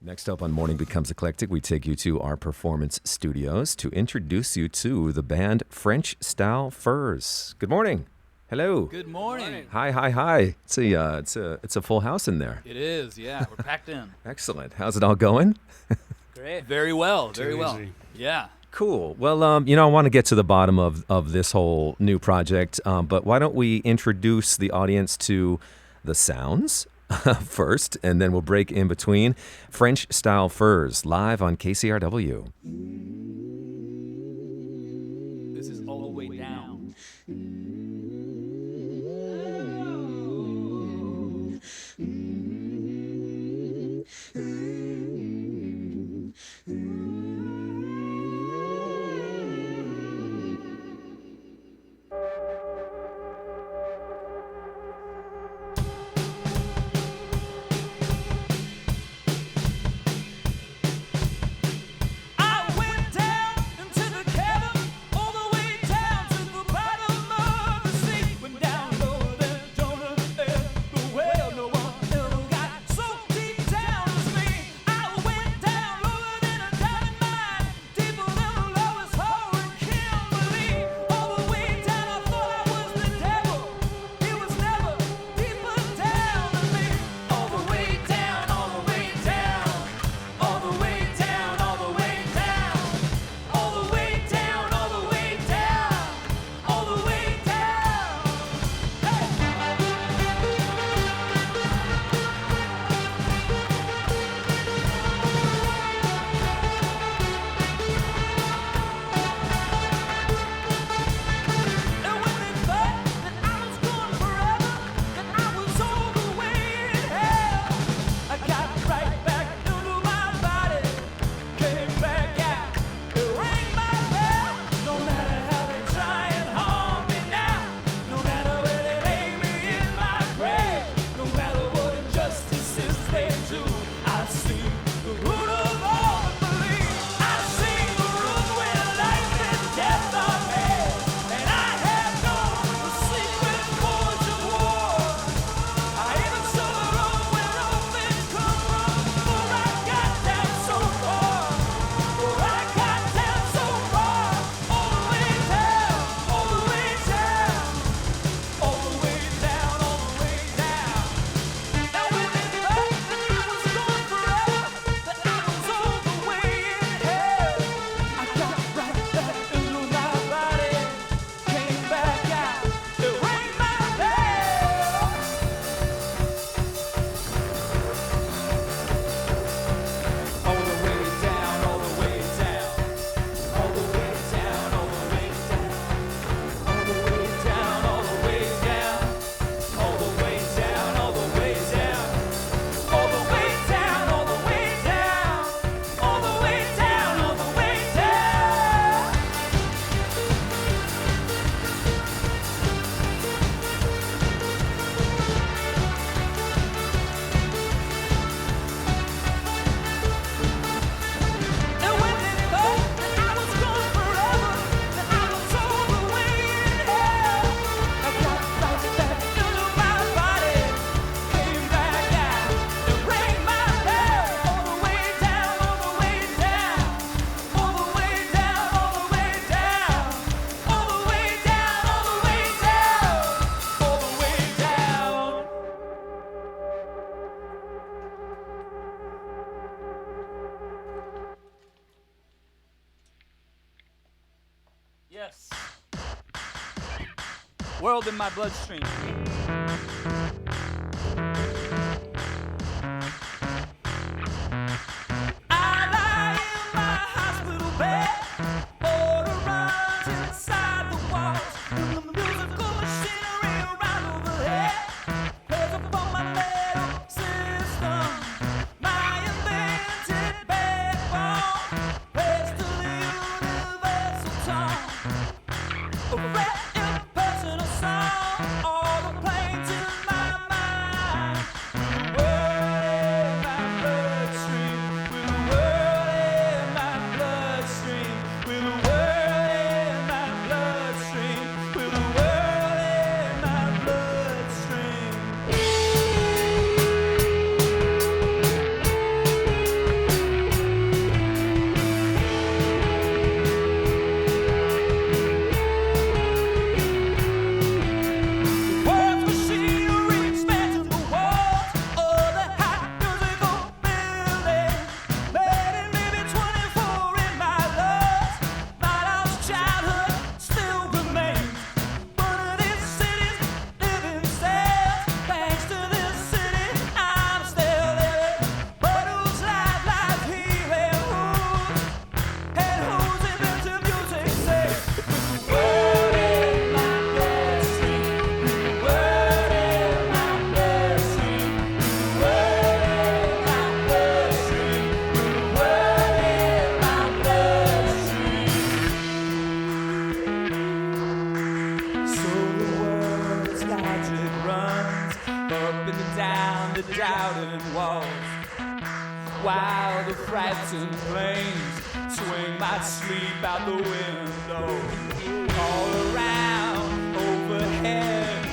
Next up on Morning Becomes Eclectic, we take you to our performance studios to introduce you to the band French Style Furs. Good morning. Hello. Good morning. Hi. It's a full house in there. It is, yeah. We're packed in. Excellent. How's it all going? Great. Very well. Very well. Easy. Yeah. Cool. Well, I want to get to the bottom of this whole new project, but why don't we introduce the audience to the sounds first, and then we'll break in between. French Style Furs, live on KCRW. This is all the way down. Yes. World in my bloodstream. I lie in my hospital bed. Water runs inside the walls. And the musical machinery around overhead plays upon my little system. My invented backbone plays to the universal tone. A red impersonal song, all the planes in how the frightened planes swing my sleep out the window. All around, overhead,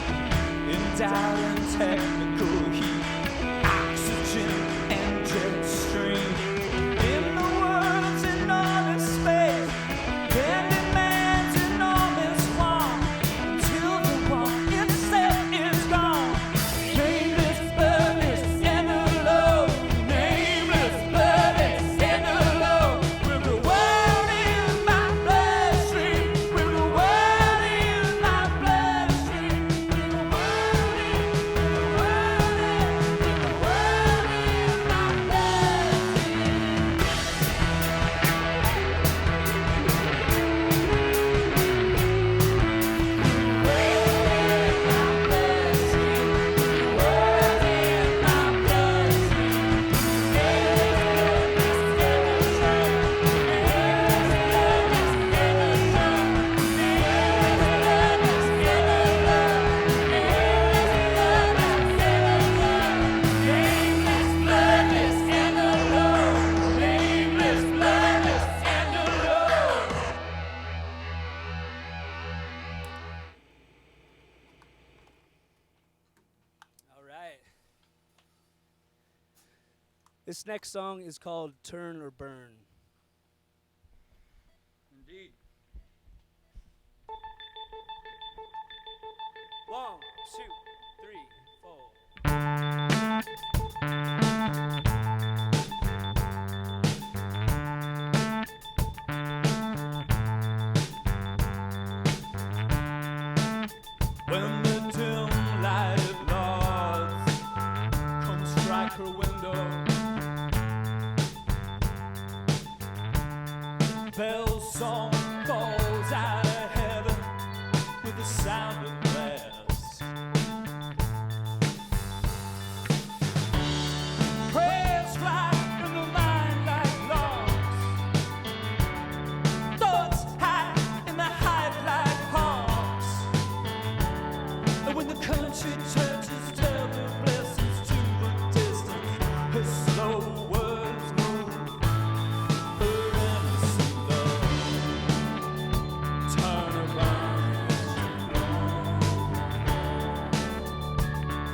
in doubt and technical heat, oxygen and jet stream. In the world's enormous space, then demands enormous warmth until the warmth itself is gone. Nameless, bloodless, and alone. Nameless, bloodless, and alone. With the world in my bloodstream. With the world in my bloodstream. With the world in, with the world in, with the world in my bloodstream. All right. This next song is called Turn or Burn. Indeed. 1, 2, 3, 4. When the dim light lords come strike her window, bell song falls out of heaven with the sound of glass. Prayers fly in the mind like logs, thoughts high in the hive like hawks. And when the country churches tell their blessings to the distance, her slow words move, her innocent love. Turn around,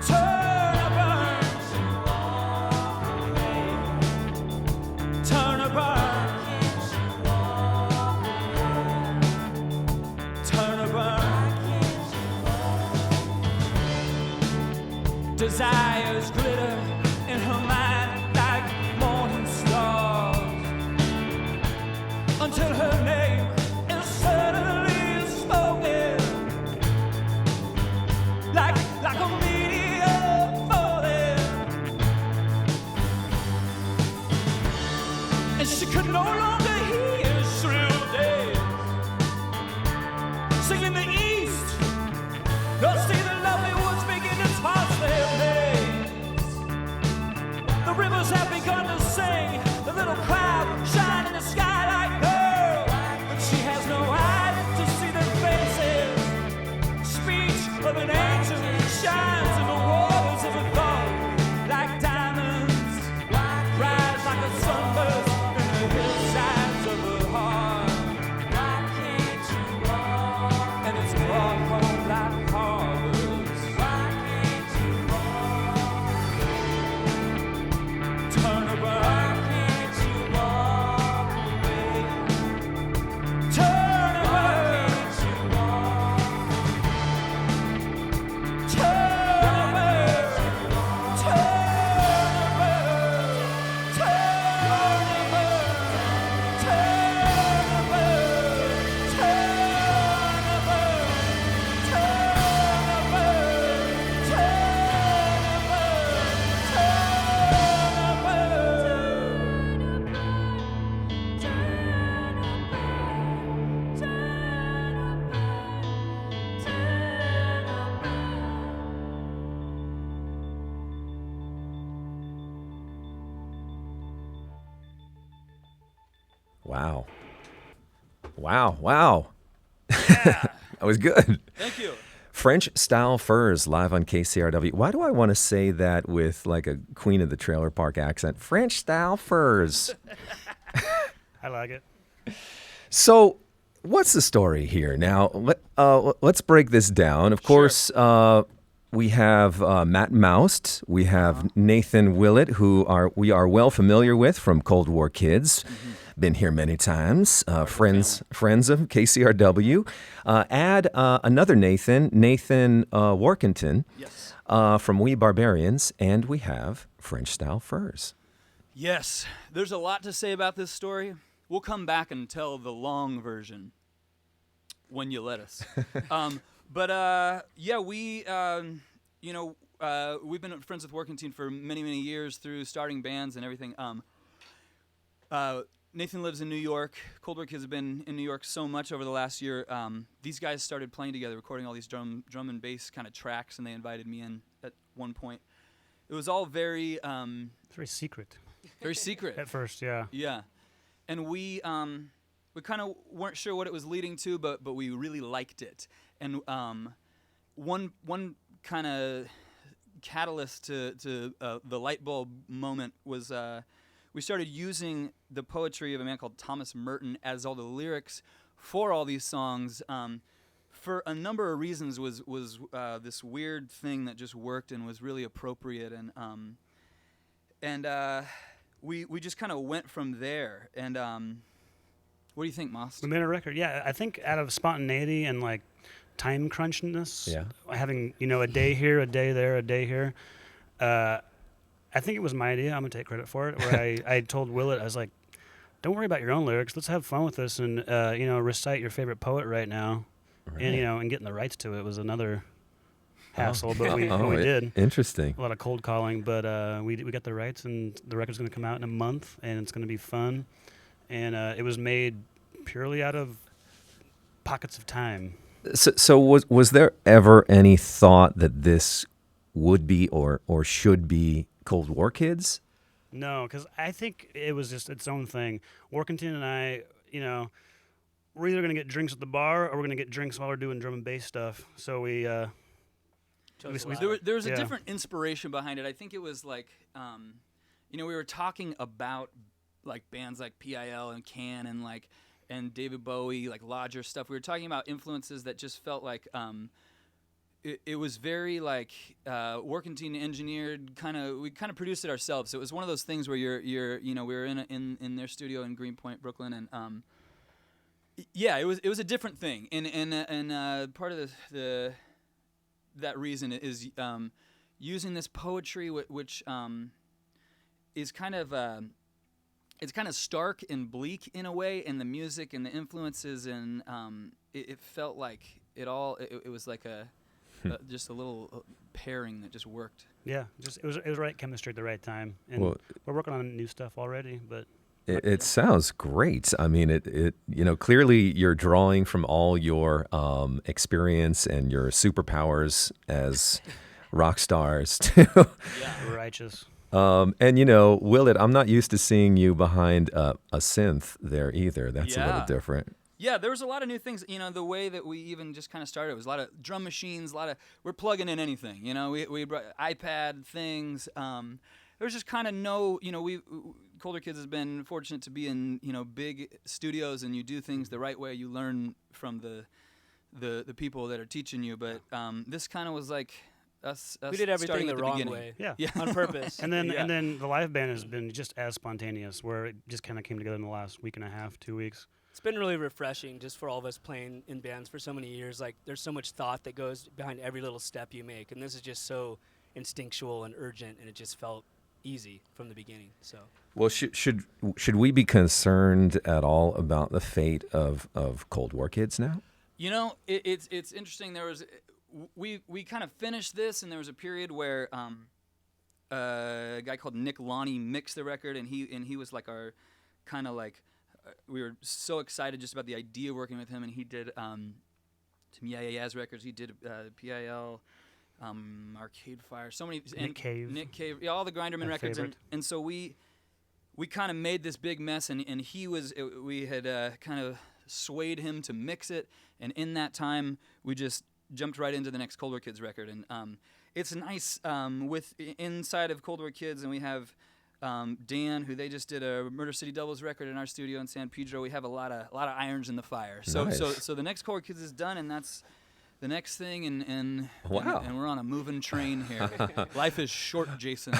turn around, turn around, turn around. Desires glitter in her mind like morning stars, until her name is suddenly spoken, like a meteor falling, and she could no longer hear shrill days singing the east. They'll see the lovely woods begin to toss their blades. The rivers have begun to sing. The little cloud shine in the sky like pearl. But she has no eyes to see their faces. Speech of an angel shines in the waters of a thought like diamonds. Rise like a sunburst in the hillsides of her heart. And it's brought home like harbors. Turn around. Turn around. Wow. Wow. Wow. That was good. Thank you. French Style Furs live on KCRW. Why do I want to say that with like a Queen of the Trailer Park accent? French Style Furs. I like it. So, what's the story here? Now, let's break this down. Of course, we have Matt Maust. We have Nathan Willett, who we are well familiar with from Cold War Kids. Been here many times. Friends of KCRW. Add another Nathan Warkentin. Yes. From We Barbarians, and we have French Style Furs. Yes. There's a lot to say about this story. We'll come back and tell the long version when you let us. We've been friends with Warkentin for many, many years through starting bands and everything. Nathan lives in New York. Cold War Kids have been in New York so much over the last year. These guys started playing together, recording all these drum and bass kind of tracks, and they invited me in at one point. It was all very... It's very secret. Very secret. At first, yeah. Yeah. And we kind of weren't sure what it was leading to, but we really liked it. And one kind of catalyst to the light bulb moment was we started using the poetry of a man called Thomas Merton as all the lyrics for all these songs. For a number of reasons, was this weird thing that just worked and was really appropriate, and we just kind of went from there. And what do you think, Maust? We made a record. Yeah, I think out of spontaneity and like time crunchness, having a day here, a day there, a day here. I think it was my idea. I'm gonna take credit for it. Where I told Willett, I was like, "Don't worry about your own lyrics. Let's have fun with this, and recite your favorite poet right now." Right. And getting the rights to it was another hassle, but we did. Interesting. A lot of cold calling, but we got the rights, and the record's gonna come out in a month, and it's gonna be fun. And it was made purely out of pockets of time. So was there ever any thought that this would be or should be Cold War Kids? No, because I think it was just its own thing. Warkentin and I, we're either going to get drinks at the bar or we're going to get drinks while we're doing drum and bass stuff. So we there was a different inspiration behind it. I think it was like, we were talking about like bands like PIL and Can and David Bowie, like Lodger stuff. We were talking about influences that just felt like it was very like Warkentin engineered we kind of produced it ourselves. So it was one of those things where we were in their studio in Greenpoint, Brooklyn, and it was a different thing. And part of that reason is using this poetry which is kind of it's kind of stark and bleak in a way, and the music and the influences, and it felt like it was like just a little pairing that just worked. Yeah, it was right chemistry at the right time, and we're working on new stuff already. But it sounds great. I mean, it clearly you're drawing from all your experience and your superpowers as rock stars too. Yeah, righteous. And Willett, I'm not used to seeing you behind a synth there either. That's a little different. Yeah, there was a lot of new things. The way that we even just kind of started was a lot of drum machines, we're plugging in anything. We brought iPad things. There was just kind of no, Colder Kids has been fortunate to be in, big studios, and you do things the right way. You learn from the people that are teaching you. But this kind of was like us we did everything the wrong beginning. way. Yeah. On purpose. And then the live band has been just as spontaneous, where it just kind of came together in the last week and a half, 2 weeks. It's been really refreshing just for all of us playing in bands for so many years. Like, there's so much thought that goes behind every little step you make, and this is just so instinctual and urgent, and it just felt easy from the beginning. So, well, should we be concerned at all about the fate of Cold War Kids now? It's interesting. There was we kind of finished this, and there was a period where a guy called Nick Lonnie mixed the record, and he was like our kind of like. We were so excited just about the idea of working with him, and he did some Yeah records. He did PIL, Arcade Fire, so many. Nick Cave. Yeah, all the Grinderman records. And so we kind of made this big mess, and we had kind of swayed him to mix it, and in that time we just jumped right into the next Cold War Kids record, and it's nice with inside of Cold War Kids, and we have Dan, who they just did a Murder City Doubles record in our studio in San Pedro. We have a lot of irons in the fire. So Nice. so the next Cold War Kids is done, and that's the next thing, and Wow. and we're on a moving train here. Life is short, Jason.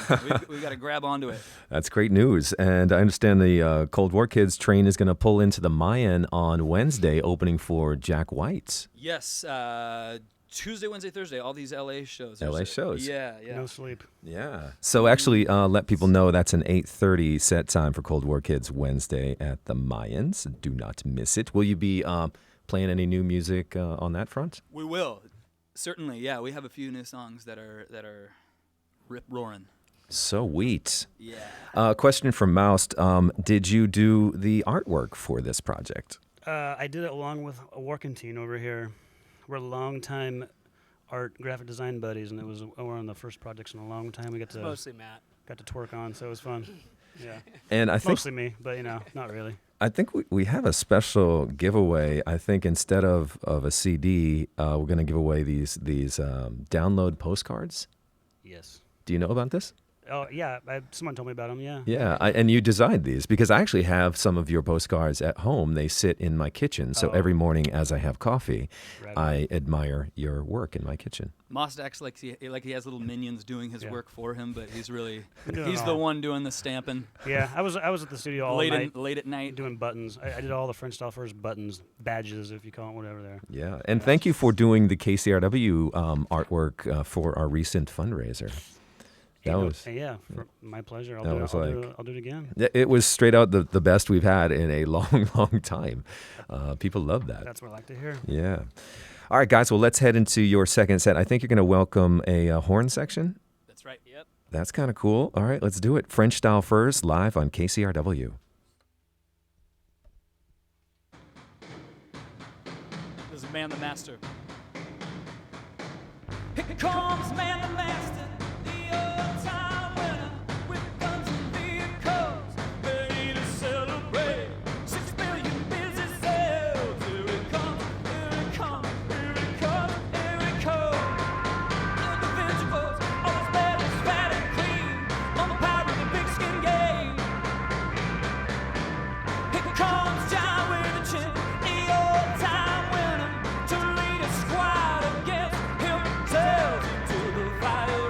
We got to grab onto it. That's great news. And I understand the Cold War Kids train is going to pull into the Mayan on Wednesday, opening for Jack White. Yes, Tuesday, Wednesday, Thursday, all these LA shows. LA shows. Yeah. No sleep. Yeah. So actually, let people know that's an 8:30 set time for Cold War Kids Wednesday at the Mayans. Do not miss it. Will you be playing any new music on that front? We will, certainly. Yeah, we have a few new songs that are rip roaring. Sweet. Yeah. Question from Maust. Did you do the artwork for this project? I did it along with Warkentin over here. We're longtime art graphic design buddies, and we're on the first projects in a long time. We got It's to mostly Matt. twerk on, so it was fun. Yeah, And I think mostly me, but not really. I think we have a special giveaway. I think instead of a CD, we're going to give away these download postcards. Yes. Do you know about this? Oh yeah, someone told me about them. Yeah. Yeah, and you designed these because I actually have some of your postcards at home. They sit in my kitchen, so Oh. every morning as I have coffee, Right. I admire your work in my kitchen. Maust acts like he has little minions doing his Yeah. work for him, but he's doing it the all. one doing the stamping Yeah, I was at the studio all night late at night. doing buttons. I did all the French style first buttons, badges, if you call it, whatever they're. Yeah, and thank you for doing the KCRW artwork for our recent fundraiser. That was My pleasure. That was I'll like- do it again. it was straight out the best we've had in a long time. People love that. That's what I like to hear. Yeah. All right, guys. Well, let's head into your second set. I think you're going to welcome a horn section. That's right. Yep. That's kind of cool. All right, let's do it. French Style First, live on KCRW. This is Man the Master. Here comes Man the Master, the old-time winner, with guns and vehicles, ready to celebrate. 6 million busy sales. Here it comes, here it comes, here it comes, here it comes. Individuals, all his medals fat and clean, on the power of the big skin game. Here comes John with a chin, the old-time winner, to lead a squad against himself into the fire.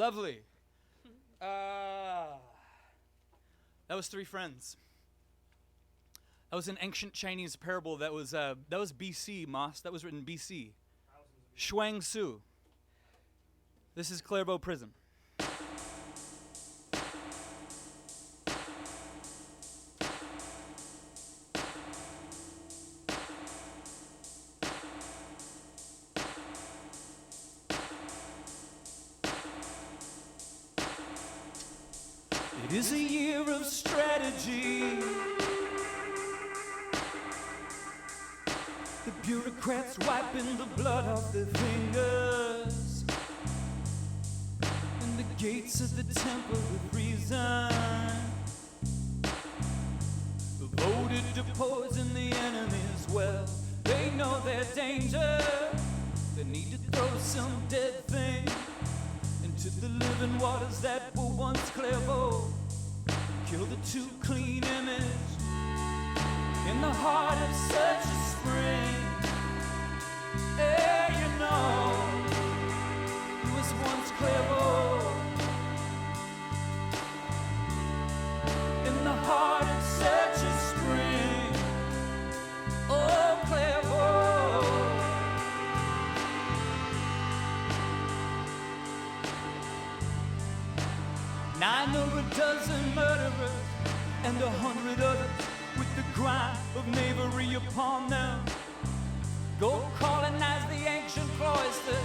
Lovely. That was Three Friends. That was an ancient Chinese parable that was BC, Maust. That was written BC. Shuang Su. This is Clairvaux Prison. It is a year of strategy. The bureaucrats wiping the blood off their fingers. And the gates of the temple with reason voted to poison the enemy's well. They know their danger. They need to throw some dead thing into the living waters that were once Clairvaux. Kill the too clean image in the heart of such a spring. Hey, you know, it was once Clairvaux. In the heart of such a spring. Oh, Clairvaux. Nine or a dozen murderers and 100 others with the grime of knavery upon them. Go colonize the ancient cloister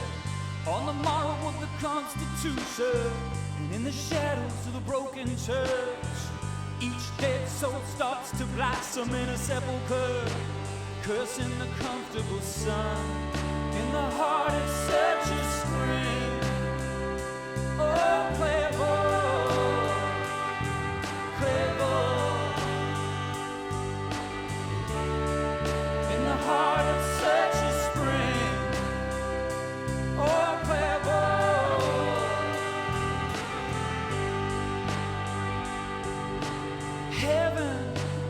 on the morrow of the Constitution. And in the shadows of the broken church, each dead soul starts to blossom in a sepulchre, cursing the comfortable sun in the heart of such a spring. Oh, Clairvaux. In the heart of such a spring. Oh, Clairvaux. Heaven,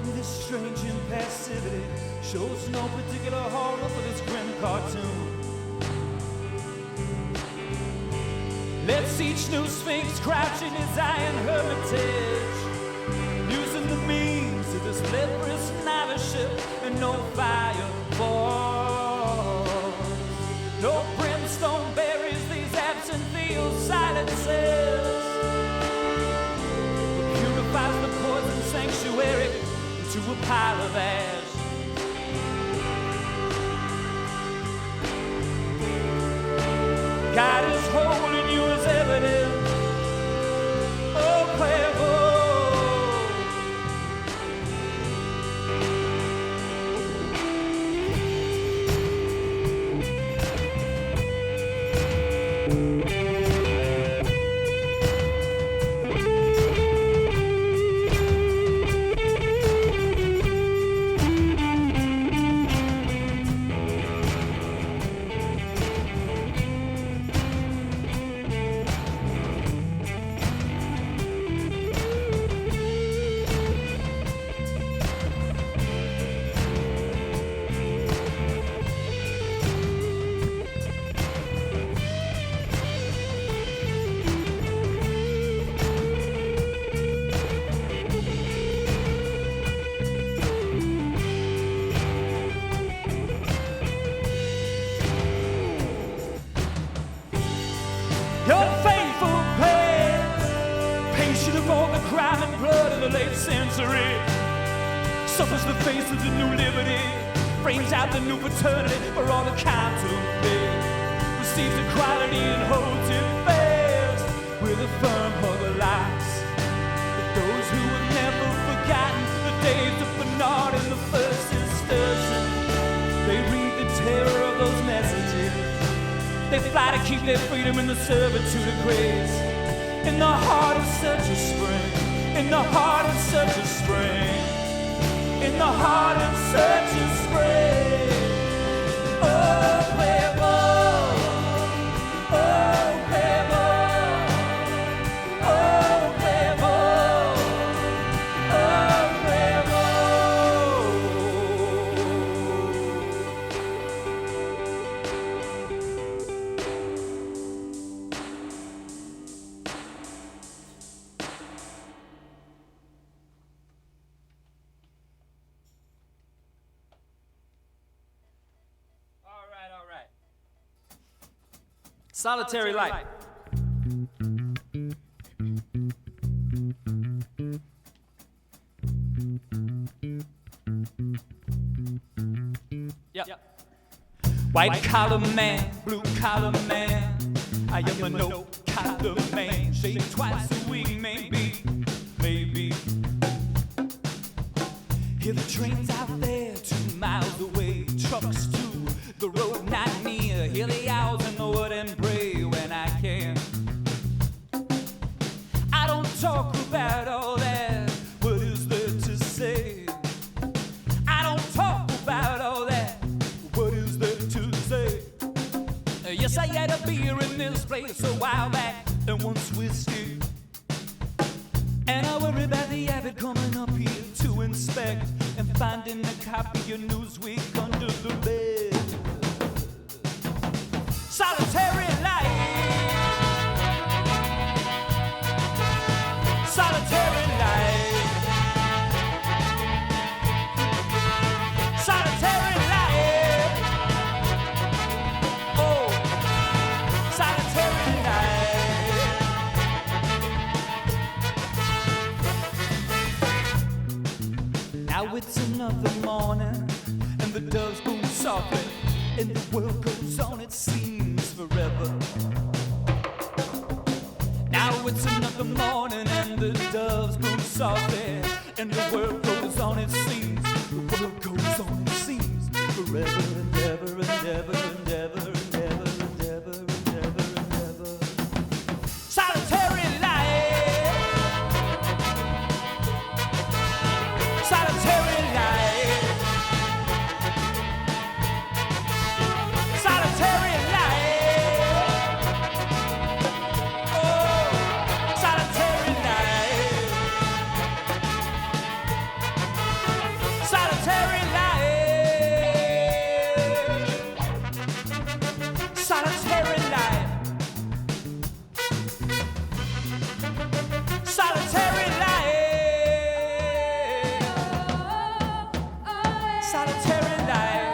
with its strange impassivity, shows no particular horror for this grim cartoon. Let's each new sphinx crouch in his iron hermitage, using the means of this leprous naviship, and no fire falls. No brimstone buries these absenthial silences. It purifies the poison sanctuary into a pile of ash. God is holding you as evidence. Oh, Clairvaux. Your faithful past, patient of all the crime and blood of the late century, suffers the face of the new liberty, frames out the new fraternity for all accountability, receives equality and holds it fast with a firm hug of lies. But those who have never forgotten the days of Bernard and the first excursion, they read the terror of those messages. They fly to keep their freedom in the servitude of grace. In the heart of such a spring, in the heart of such a spring, in the heart of such a spring. Oh, Clairvaux, oh, Clairvaux, oh, Clairvaux, oh, Clairvaux. Solitary Life. Yep. White collar man, blue collar man. I am a no collar man. Shave twice a week, maybe. Hear the trains out there 2 miles away. Trucks to the road not near. Hear the owls and the wood and pray when I can. I don't talk about all that. What is there to say? I don't talk about all that. What is there to say? Yes, I had a beer in this place a while back, and once whiskey. And I worry about the avid coming up here to inspect and finding a copy of Newsweek under the bed. Solitary life. Solitary life. Solitary life. Oh, solitary life. Now it's another morning, and the doves boom softly, and the world goes on, it seems forever. Now it's another morning, and the doves boom softly, and the world goes on, it seems. The world goes on, it seems forever and ever and ever and ever and ever and ever and ever and ever. Solitary life. Solitary life. Solitary life. Oh, solitary life. Solitary life. Solitary life. Solitary life. Solitary life. Solitary life.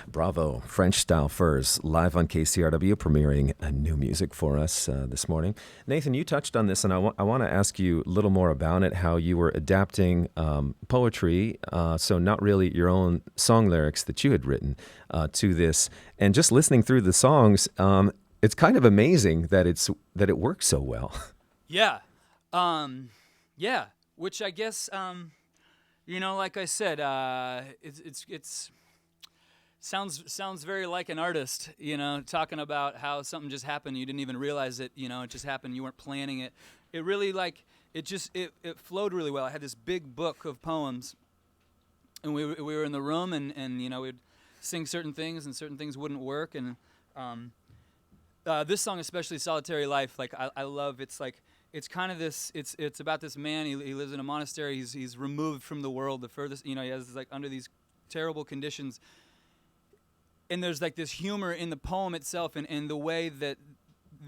Bravo, French Style Furs, live on KCRW, premiering new music for us this morning. Nathan, you touched on this, and I want to ask you a little more about it, how you were adapting poetry, so not really your own song lyrics that you had written to this. And just listening through the songs, it's kind of amazing that it works so well. Yeah. Yeah. Which I guess, like I said, it's sounds very like an artist, talking about how something just happened. You didn't even realize it, it just happened. You weren't planning it. It really it flowed really well. I had this big book of poems, and we were in the room, and we'd sing certain things, and certain things wouldn't work. And this song, especially Solitary Life, I love. It's kind of this. It's about this man. He lives in a monastery. He's removed from the world, the furthest. He has under these terrible conditions. And there's this humor in the poem itself, and the way that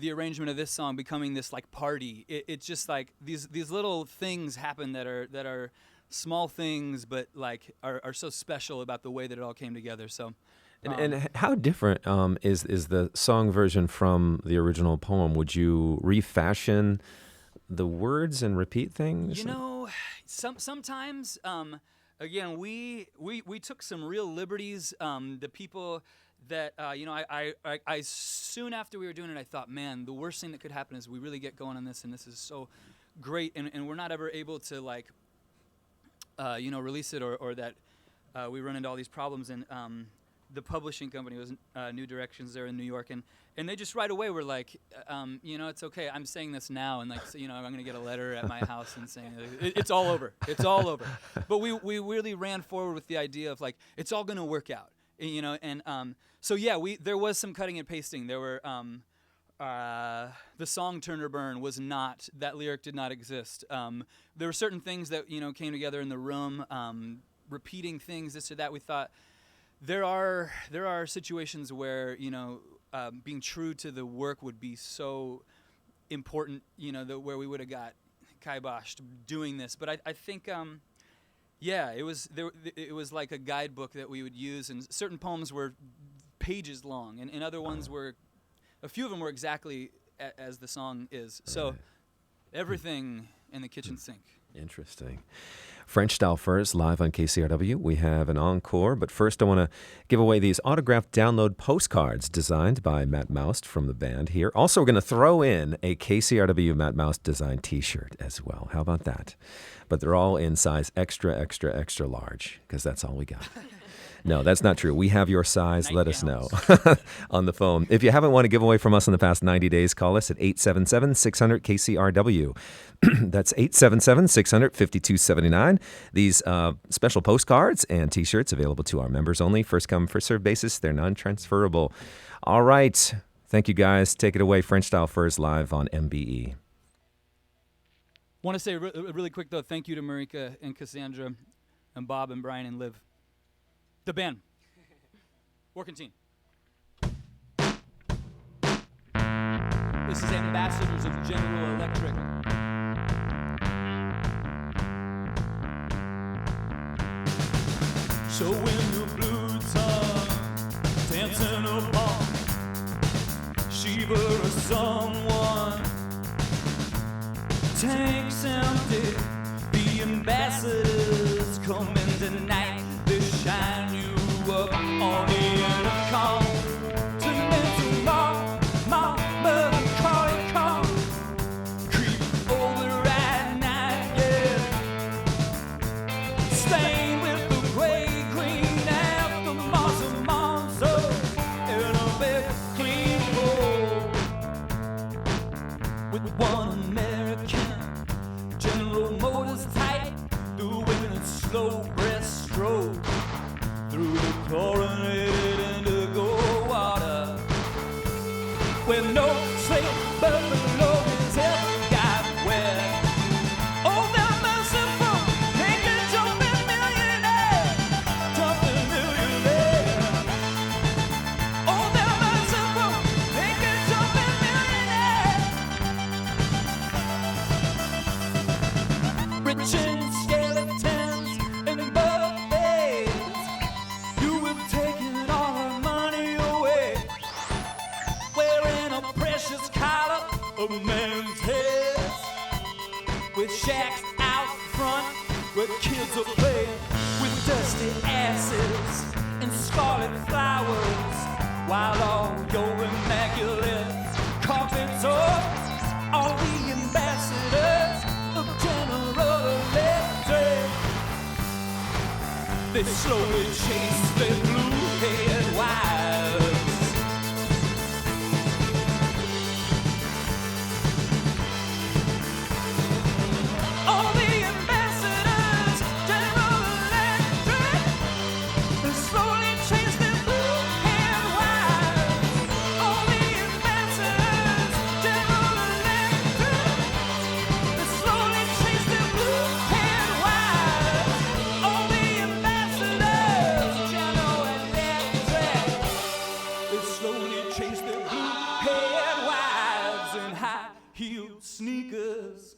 the arrangement of this song becoming this party. It's just these little things happen that are small things, but are so special about the way that it all came together. So, and how different is the song version from the original poem? Would you refashion the words and repeat things? Sometimes. Again, we took some real liberties. The people that I soon after we were doing it, I thought, man, the worst thing that could happen is we really get going on this, and this is so great, and we're not ever able to release it, or that we run into all these problems. And the publishing company was New Directions there in New York, and they just right away were like, it's okay. I'm saying this now, and like, I'm gonna get a letter at my house and saying it's all over. It's all over. But we really ran forward with the idea of like it's all gonna work out, and so yeah, there was some cutting and pasting. There were the song "Turn or Burn" was not, that lyric did not exist. There were certain things that came together in the room, repeating things, this or that. We thought there are situations where being true to the work would be so important, where we would have got kiboshed doing this. But I think it was like a guidebook that we would use, and certain poems were pages long, and other ones were, a few of them were exactly as the song is. So everything in the kitchen sink. Interesting. French Style Furs live on KCRW. We have an encore, but first I want to give away these autographed download postcards designed by Matt Maust from the band here. Also, we're going to throw in a KCRW Matt Maust designed t-shirt as well. How about that? But they're all in size extra, extra, extra large, because that's all we got. No, that's not true. We have your size. Let us know on the phone. If you haven't won a giveaway from us in the past 90 days, call us at 877-600-KCRW. That's 877-600-5279. These special postcards and T-shirts available to our members only. First come, first served basis. They're non-transferable. All right. Thank you, guys. Take it away. French Style Furs live on MBE. Want to say really quick, though, thank you to Marika and Cassandra and Bob and Brian and Liv. The band. Warkentin. This is Ambassadors of General Electric. So when the blue tongue dancing upon Shiva or someone tanks empty, the ambassadors coming tonight. They shine you up on the intercom to mental melancholy calm. Creep over at night, yeah. Stained with the gray-green aftermath of Monzo in a big clean roll. With one American General Motors type, doing a slow breaststroke through the chlorinated indigo water, where no slave buffalo has ever got wet. Oh, they're merciful, naked jumping millionaire. Oh, they're merciful, naked jumping millionaire. Rich and skeletons and buffets, you have taken all our money away, wearing a precious collar of men's heads, with shacks out front where kids are playing with dusty asses and scarlet flowers, while all your immaculate carpets are all the ambassadors of General Electric. They slowly chase their blue-haired wives. All the ambassadors, General Electric. They slowly chase their blue-haired wives. All the ambassadors, General Electric. They slowly chase their blue-haired wives. All the ambassadors, General Electric. They slowly chase their blue-haired wives in high-heeled sneakers.